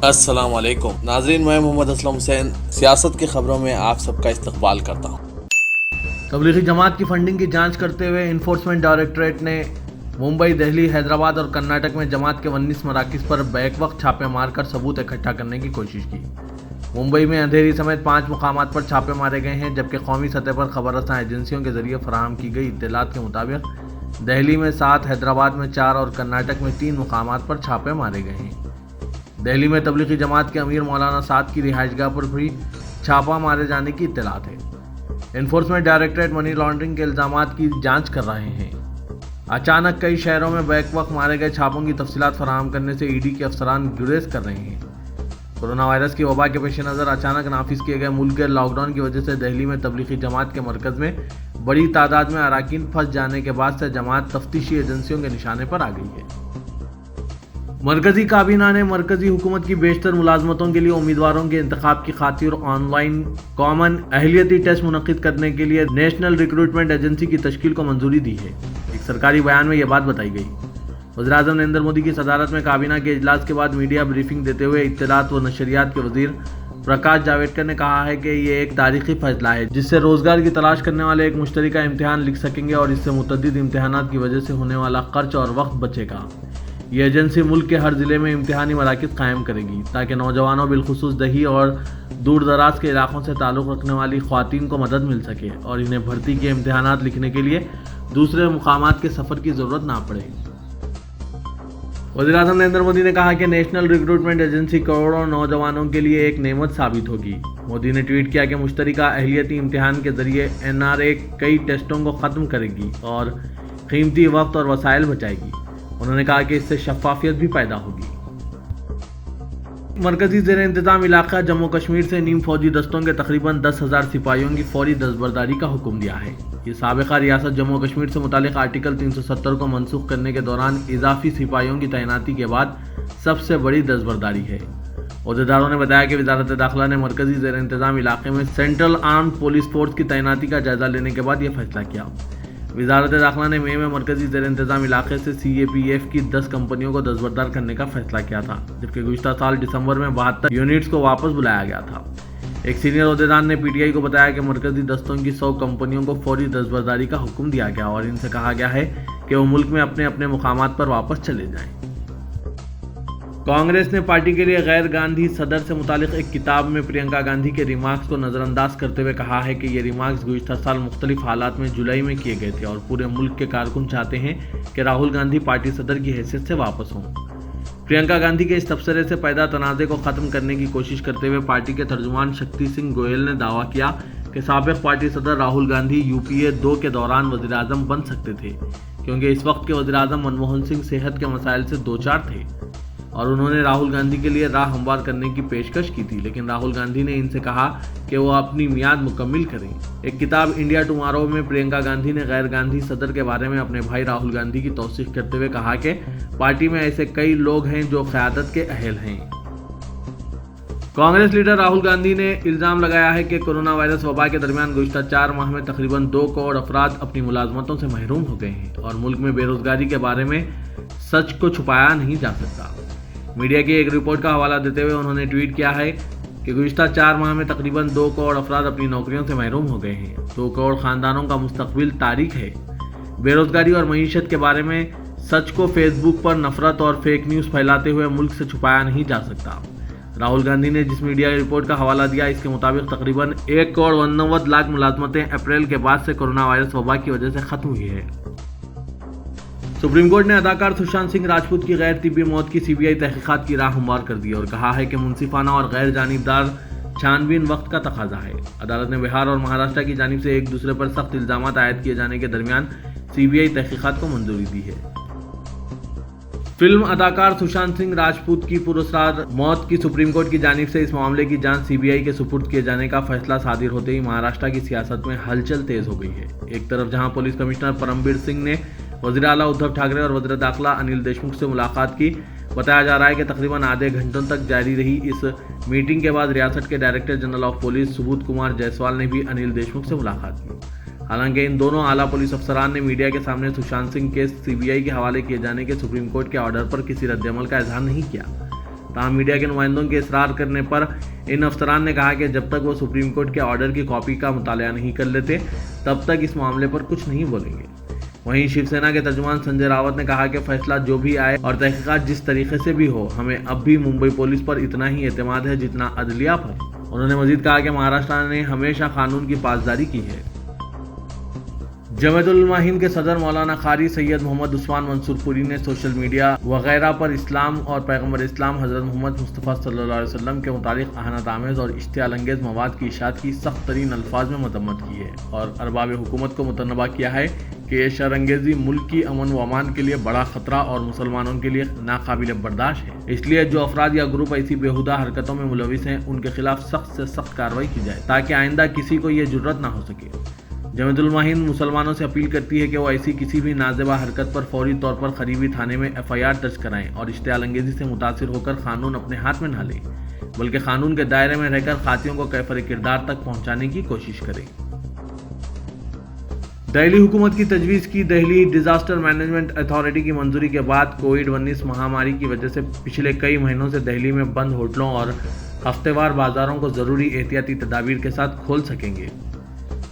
السلام علیکم ناظرین، میں محمد اسلم حسین سیاست کی خبروں میں آپ سب کا استقبال کرتا ہوں۔ تبلیغی جماعت کی فنڈنگ کی جانچ کرتے ہوئے انفورسمنٹ ڈائریکٹوریٹ نے ممبئی، دہلی، حیدرآباد اور کرناٹک میں جماعت کے 19 مراکز پر بیک وقت چھاپے مار کر ثبوت اکٹھا کرنے کی کوشش کی۔ ممبئی میں اندھیری سمیت 5 مقامات پر چھاپے مارے گئے ہیں، جبکہ قومی سطح پر خبر رساں ایجنسیوں کے ذریعے فراہم کی گئی اطلاعات کے مطابق دہلی میں 7، حیدرآباد میں 4 اور کرناٹک میں 3 مقامات پر چھاپے مارے گئے ہیں۔ دہلی میں تبلیغی جماعت کے امیر مولانا سعد کی رہائش گاہ پر بھی چھاپا مارے جانے کی اطلاعات ہے۔ انفورسمنٹ ڈائریکٹوریٹ منی لانڈرنگ کے الزامات کی جانچ کر رہے ہیں۔ اچانک کئی شہروں میں بیک وقت مارے گئے چھاپوں کی تفصیلات فراہم کرنے سے ای ڈی کے افسران گریز کر رہے ہیں۔ کورونا وائرس کی وبا کے پیش نظر اچانک نافذ کیے گئے ملک کے لاک ڈاؤن کی وجہ سے دہلی میں تبلیغی جماعت کے مرکز میں بڑی تعداد میں اراکین پھنس جانے کے بعد سے جماعت تفتیشی ایجنسیوں کے نشانے پر آ گئی ہے۔ مرکزی کابینہ نے مرکزی حکومت کی بیشتر ملازمتوں کے لیے امیدواروں کے انتخاب کی خاطر آن لائن کامن اہلیتی ٹیسٹ منعقد کرنے کے لیے نیشنل ریکروٹمنٹ ایجنسی کی تشکیل کو منظوری دی ہے۔ ایک سرکاری بیان میں یہ بات بتائی گئی۔ وزیراعظم نریندر مودی کی صدارت میں کابینہ کے اجلاس کے بعد میڈیا بریفنگ دیتے ہوئے اطلاعات و نشریات کے وزیر پرکاش جاوڈیکر نے کہا ہے کہ یہ ایک تاریخی فیصلہ ہے جس سے روزگار کی تلاش کرنے والے ایک مشترکہ امتحان لکھ سکیں گے اور اس سے متعدد امتحانات کی وجہ سے ہونے والا خرچ اور وقت بچے گا۔ یہ ایجنسی ملک کے ہر ضلع میں امتحانی مراکز قائم کرے گی تاکہ نوجوانوں بالخصوص دیہی اور دور دراز کے علاقوں سے تعلق رکھنے والی خواتین کو مدد مل سکے اور انہیں بھرتی کے امتحانات لکھنے کے لیے دوسرے مقامات کے سفر کی ضرورت نہ پڑے۔ وزیراعظم نریندر مودی نے کہا کہ نیشنل ریکروٹمنٹ ایجنسی کروڑوں نوجوانوں کے لیے ایک نعمت ثابت ہوگی۔ مودی نے ٹویٹ کیا کہ مشترکہ اہلیتی امتحان کے ذریعے NRA کئی ٹیسٹوں کو ختم کرے گی اور قیمتی وقت اور وسائل بچائے گی۔ انہوں نے کہا کہ اس سے شفافیت بھی پیدا ہوگی۔ مرکزی زیر انتظام علاقہ جموں کشمیر سے نیم فوجی دستوں کے تقریباً 10,000 سپاہیوں کی فوری دستبرداری کا حکم دیا ہے۔ یہ سابقہ ریاست جموں کشمیر سے متعلق آرٹیکل 370 کو منسوخ کرنے کے دوران اضافی سپاہیوں کی تعیناتی کے بعد سب سے بڑی دستبرداری ہے۔ عہدیداروں نے بتایا کہ وزارت داخلہ نے مرکزی زیر انتظام علاقے میں سینٹرل آرمڈ پولیس فورس کی تعیناتی کا جائزہ لینے کے بعد یہ فیصلہ کیا۔ وزارت داخلہ نے مئی میں مرکزی زیر انتظام علاقے سے CAPF کی 10 کمپنیوں کو دستبردار کرنے کا فیصلہ کیا تھا، جبکہ گزشتہ سال دسمبر میں 72 یونٹس کو واپس بلایا گیا تھا۔ ایک سینئر عہدیدار نے PTI کو بتایا کہ مرکزی دستوں کی 100 کمپنیوں کو فوری دستبرداری کا حکم دیا گیا اور ان سے کہا گیا ہے کہ وہ ملک میں اپنے اپنے مقامات پر واپس چلے جائیں۔ کانگریس نے پارٹی کے لیے غیر گاندھی صدر سے متعلق ایک کتاب میں پرینکا گاندھی کے ریمارکس کو نظر انداز کرتے ہوئے کہا ہے کہ یہ ریمارکس گزشتہ سال مختلف حالات میں جولائی میں کیے گئے تھے اور پورے ملک کے کارکن چاہتے ہیں کہ راہل گاندھی پارٹی صدر کی حیثیت سے واپس ہوں۔ پرینکا گاندھی کے اس تبصرے سے پیدا تنازع کو ختم کرنے کی کوشش کرتے ہوئے پارٹی کے ترجمان شکتی سنگھ گوئل نے دعویٰ کیا کہ سابق پارٹی صدر راہل گاندھی UPA 2 کے دوران وزیر اعظم بن سکتے تھے کیونکہ اس وقت کے وزیر اعظم منموہن سنگھ صحت کے مسائل سے دوچار تھے اور انہوں نے راہل گاندھی کے لیے راہ ہموار کرنے کی پیشکش کی تھی، لیکن راہل گاندھی نے ان سے کہا کہ وہ اپنی میعاد مکمل کریں۔ ایک کتاب انڈیا ٹمارو میں پرینکا گاندھی نے غیر گاندھی صدر کے بارے میں اپنے بھائی راہل گاندھی کی توثیق کرتے ہوئے کہا کہ پارٹی میں ایسے کئی لوگ ہیں جو قیادت کے اہل ہیں۔ کانگریس لیڈر راہل گاندھی نے الزام لگایا ہے کہ کورونا وائرس وبا کے درمیان گزشتہ 4 ماہ میں تقریباً 2 کروڑ افراد اپنی ملازمتوں سے محروم ہو گئے ہیں اور ملک میں بے روزگاری کے بارے میں سچ کو چھپایا نہیں جا سکتا۔ میڈیا کی ایک رپورٹ کا حوالہ دیتے ہوئے انہوں نے ٹویٹ کیا ہے کہ گزشتہ 4 ماہ میں تقریباً 2 کروڑ افراد اپنی نوکریوں سے محروم ہو گئے ہیں۔ 2 کروڑ خاندانوں کا مستقبل تاریک ہے۔ بے روزگاری اور معیشت کے بارے میں سچ کو فیس بک پر نفرت اور فیک نیوز پھیلاتے ہوئے ملک سے چھپایا نہیں جا سکتا۔ راہل گاندھی نے جس میڈیا رپورٹ کا حوالہ دیا اس کے مطابق تقریباً 1 کروڑ 89 لاکھ ملازمتیں اپریل کے بعد سے کورونا وائرس وبا کی وجہ سے ختم ہوئی ہے۔ سپریم کورٹ نے اداکار سشانت سنگھ راجپوت کی غیر طبی موت کی CBI تحقیقات کی راہ ہموار کر دی اور کہا ہے کہ منصفانہ اور غیر جانبدار چھان بین وقت کا تقاضا ہے۔ عدالت نے بہار اور مہاراشٹر کی جانب سے ایک دوسرے پر سخت الزامات عائد کیے جانے کے درمیان CBI تحقیقات کو منظوری دی ہے۔ فلم اداکار سشانت سنگھ راجپوت کی پراسرار موت کی سپریم کورٹ کی جانب سے اس معاملے کی جانچ CBI کے سپرد کیے جانے کا فیصلہ صادر ہوتے ہی مہاراشٹر کی سیاست میں ہلچل تیز ہو گئی ہے۔ ایک طرف جہاں پولیس کمشنر پرمبیر سنگھ نے وزیر اعلیٰ ادھو ٹھاکرے اور وزیر داخلہ انل دیشمکھ سے ملاقات کی، بتایا جا رہا ہے کہ تقریباً آدھے گھنٹوں تک جاری رہی اس میٹنگ کے بعد ریاست کے director general of police Subodh Kumar Jaiswal نے بھی انل دیشمکھ سے ملاقات کی۔ حالانکہ ان دونوں اعلیٰ پولیس افسران نے میڈیا کے سامنے سشانت سنگھ کیس CBI کے حوالے کیے جانے کے سپریم کورٹ کے آرڈر پر کسی رد عمل کا اظہار نہیں کیا۔ تاہم میڈیا کے نمائندوں کے اصرار کرنے پر ان افسران نے کہا کہ جب تک وہ سپریم کورٹ کے آرڈر کی کاپی کا مطالعہ نہیں کر لیتے تب تک اس معاملے پر کچھ نہیں بولیں گے۔ وہیں شیو سینا کے ترجمان سنجے راوت نے کہا کہ فیصلہ جو بھی آئے اور تحقیقات جس طریقے سے بھی ہو، ہمیں اب بھی ممبئی پولیس پر اتنا ہی اعتماد ہے جتنا عدلیہ پر۔ انہوں نے مزید کہا کہ مہاراشٹر نے ہمیشہ قانون کی پاسداری کی ہے۔ جمعیت علماء ہند کے صدر مولانا قاری سید محمد عثمان منصور پوری نے سوشل میڈیا وغیرہ پر اسلام اور پیغمبر اسلام حضرت محمد مصطفیٰ صلی اللہ علیہ وسلم کے متعلق اہانت آمیز اور اشتعال انگیز مواد کی اشاعت کی سخت ترین الفاظ میں مذمت کی ہے اور ارباب حکومت کو متنبہ کیا ہے کہ یہ شر انگیزی ملک کی امن و امان کے لیے بڑا خطرہ اور مسلمانوں کے لیے ناقابل برداشت ہے۔ اس لیے جو افراد یا گروپ ایسی بیہودہ حرکتوں میں ملوث ہیں ان کے خلاف سخت سے سخت کارروائی کی جائے تاکہ آئندہ کسی کو یہ جرأت نہ ہو سکے۔ جمعیت علماء ہند مسلمانوں سے اپیل کرتی ہے کہ وہ ایسی کسی بھی نازیبہ حرکت پر فوری طور پر قریبی تھانے میں FIR درج کرائیں اور اشتعال انگیزی سے متاثر ہو کر قانون اپنے ہاتھ میں نہ لیں، بلکہ قانون کے دائرے میں رہ کر قاطعوں کو کیفر کردار تک پہنچانے کی کوشش کریں۔ دہلی حکومت کی تجویز کی دہلی ڈیزاسٹر مینجمنٹ اتھارٹی کی منظوری کے بعد کووڈ-19 مہاماری کی وجہ سے پچھلے کئی مہینوں سے دہلی میں بند ہوٹلوں اور ہفتے وار بازاروں کو ضروری احتیاطی تدابیر کے ساتھ کھول سکیں گے۔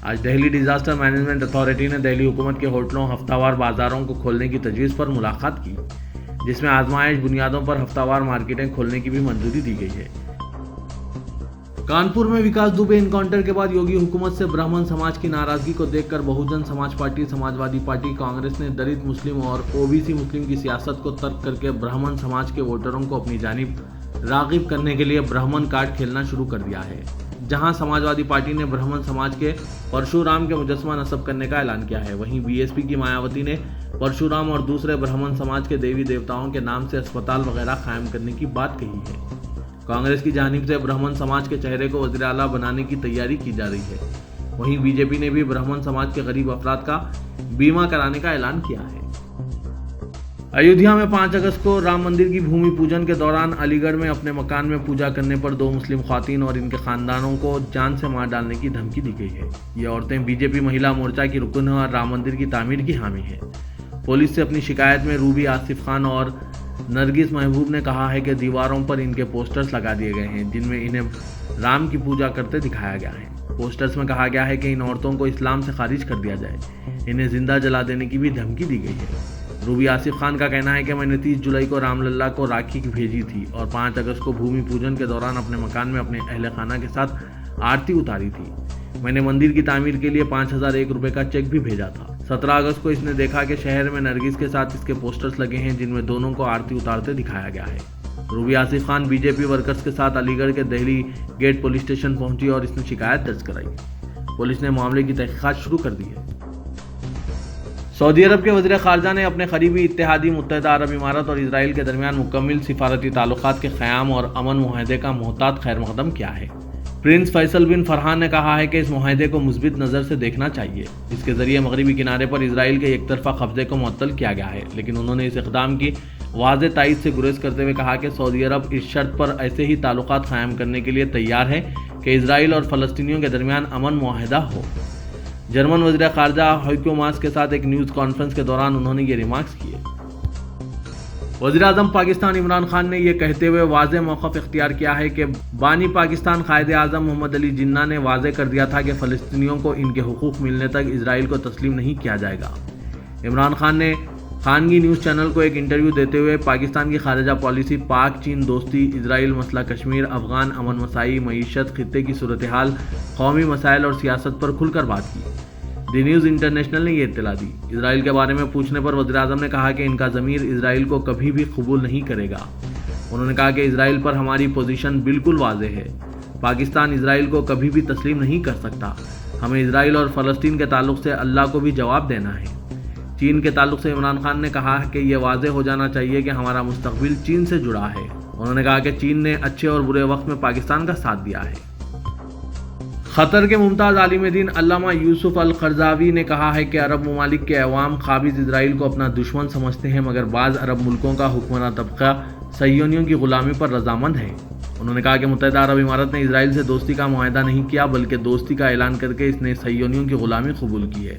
آج دہلی ڈیزاسٹر مینجمنٹ اتھارٹی نے دہلی حکومت کے ہوٹلوں ہفتہ وار بازاروں کو کھولنے کی تجویز پر ملاقات کی، جس میں آزمائش بنیادوں پر ہفتہ وار مارکیٹیں کھولنے کی بھی منظوری دی گئی ہے۔ کانپور میں وکاس دوبے انکاؤنٹر کے بعد یوگی حکومت سے برہمن سماج کی ناراضگی کو دیکھ کر بہوجن سماج پارٹی، سماجوادی پارٹی، کانگریس نے دلت مسلم اور OBC مسلم کی سیاست کو ترک کر کے برہمن سماج کے ووٹروں کو اپنی جانب راغب کرنے کے لیے برہمن کارڈ کھیلنا شروع کر دیا ہے۔ جہاں سماجوادی پارٹی نے برہمن سماج کے پرشورام کے مجسمہ نصب کرنے کا اعلان کیا ہے، وہیں BSP کی مایاوتی نے پرشورام اور دوسرے برہمن سماج کے دیوی دیوتاؤں کے نام سے اسپتال وغیرہ قائم کرنے کی بات کہی ہے۔ کانگریس کی جانب سے برہمن سماج کے چہرے کو وزیر اعلیٰ بنانے کی تیاری کی جا رہی ہے۔ وہیں BJP نے بھی برہمن سماج کے غریب افراد کا بیمہ کرانے کا اعلان کیا ہے۔ ایودھیا میں 5 اگست کو رام مندر کی بھومی پوجن کے دوران علی گڑھ میں اپنے مکان میں پوجا کرنے پر 2 مسلم خواتین اور ان کے خاندانوں کو جان سے مار ڈالنے کی دھمکی دی گئی ہے۔ یہ عورتیں BJP مہیلا مورچہ کی رکن ہیں اور رام مندر کی تعمیر کی حامی ہیں۔ پولیس سے اپنی شکایت میں روبی آصف خان اور نرگس محبوب نے کہا ہے کہ دیواروں پر ان کے پوسٹرز لگا دیے گئے ہیں جن میں انہیں رام کی پوجا کرتے دکھایا گیا ہے۔ پوسٹرز میں کہا گیا ہے کہ ان عورتوں کو اسلام سے خارج کر دیا جائے، انہیں زندہ جلا دینے کی بھی دھمکی دی گئی ہے۔ روبی آصف خان کا کہنا ہے کہ میں نے 30 جولائی کو رام للا کو راکھی بھیجی تھی اور 5 اگست کو بھومی پوجن کے دوران اپنے مکان میں اپنے اہل خانہ کے ساتھ آرتی اتاری تھی۔ میں نے مندر کی تعمیر کے لیے 5001 روپے کا چیک بھی بھیجا تھا۔ 17 اگست کو اس نے دیکھا کہ شہر میں نرگس کے ساتھ اس کے پوسٹرز لگے ہیں جن میں دونوں کو آرتی اتارتے دکھایا گیا ہے۔ روبی آصف خان BJP ورکرز کے ساتھ علی گڑھ کے دہلی گیٹ پولیس اسٹیشن پہنچی اور اس نے شکایت درج کرائی۔ پولیس نے معاملے کی تحقیقات شروع کر دی ہے۔ سعودی عرب کے وزیر خارجہ نے اپنے قریبی اتحادی متحدہ عرب امارات اور اسرائیل کے درمیان مکمل سفارتی تعلقات کے قیام اور امن معاہدے کا محتاط خیر مقدم کیا ہے۔ پرنس فیصل بن فرحان نے کہا ہے کہ اس معاہدے کو مثبت نظر سے دیکھنا چاہیے۔ اس کے ذریعے مغربی کنارے پر اسرائیل کے یک طرفہ قبضے کو معطل کیا گیا ہے، لیکن انہوں نے اس اقدام کی واضح تائید سے گریز کرتے ہوئے کہا کہ سعودی عرب اس شرط پر ایسے ہی تعلقات قائم کرنے کے لیے تیار ہے کہ اسرائیل اور فلسطینیوں کے درمیان امن معاہدہ ہو۔ جرمن وزیر خارجہ ہائیکو ماس کے ساتھ ایک نیوز کانفرنس کے دوران انہوں نے یہ ریمارکس کیے۔ وزیر اعظم پاکستان عمران خان نے یہ کہتے ہوئے واضح موقف اختیار کیا ہے کہ بانی پاکستان قائد اعظم محمد علی جناح نے واضح کر دیا تھا کہ فلسطینیوں کو ان کے حقوق ملنے تک اسرائیل کو تسلیم نہیں کیا جائے گا۔ عمران خان نے خانگی نیوز چینل کو ایک انٹرویو دیتے ہوئے پاکستان کی خارجہ پالیسی، پاک چین دوستی، اسرائیل، مسئلہ کشمیر، افغان امن مسائی، معیشت، خطے کی صورتحال، قومی مسائل اور سیاست پر کھل کر بات کی۔ دی نیوز انٹرنیشنل نے یہ اطلاع دی۔ اسرائیل کے بارے میں پوچھنے پر وزیر اعظم نے کہا کہ ان کا ضمیر اسرائیل کو کبھی بھی قبول نہیں کرے گا۔ انہوں نے کہا کہ اسرائیل پر ہماری پوزیشن بالکل واضح ہے۔ پاکستان اسرائیل کو کبھی بھی تسلیم نہیں کر سکتا۔ ہمیں اسرائیل اور فلسطین کے تعلق سے اللہ کو بھی جواب دینا ہے۔ چین کے تعلق سے عمران خان نے کہا کہ یہ واضح ہو جانا چاہیے کہ ہمارا مستقبل چین سے جڑا ہے۔ انہوں نے کہا کہ چین نے اچھے اور برے وقت میں پاکستان کا ساتھ دیا ہے۔ قطر کے ممتاز عالم دین علامہ یوسف القرضاوی نے کہا ہے کہ عرب ممالک کے عوام قابض اسرائیل کو اپنا دشمن سمجھتے ہیں، مگر بعض عرب ملکوں کا حکمراں طبقہ صہیونیوں کی غلامی پر رضامند ہے۔ انہوں نے کہا کہ متحدہ عرب امارات نے اسرائیل سے دوستی کا معاہدہ نہیں کیا، بلکہ دوستی کا اعلان کر کے اس نے صہیونیوں کی غلامی قبول کی ہے۔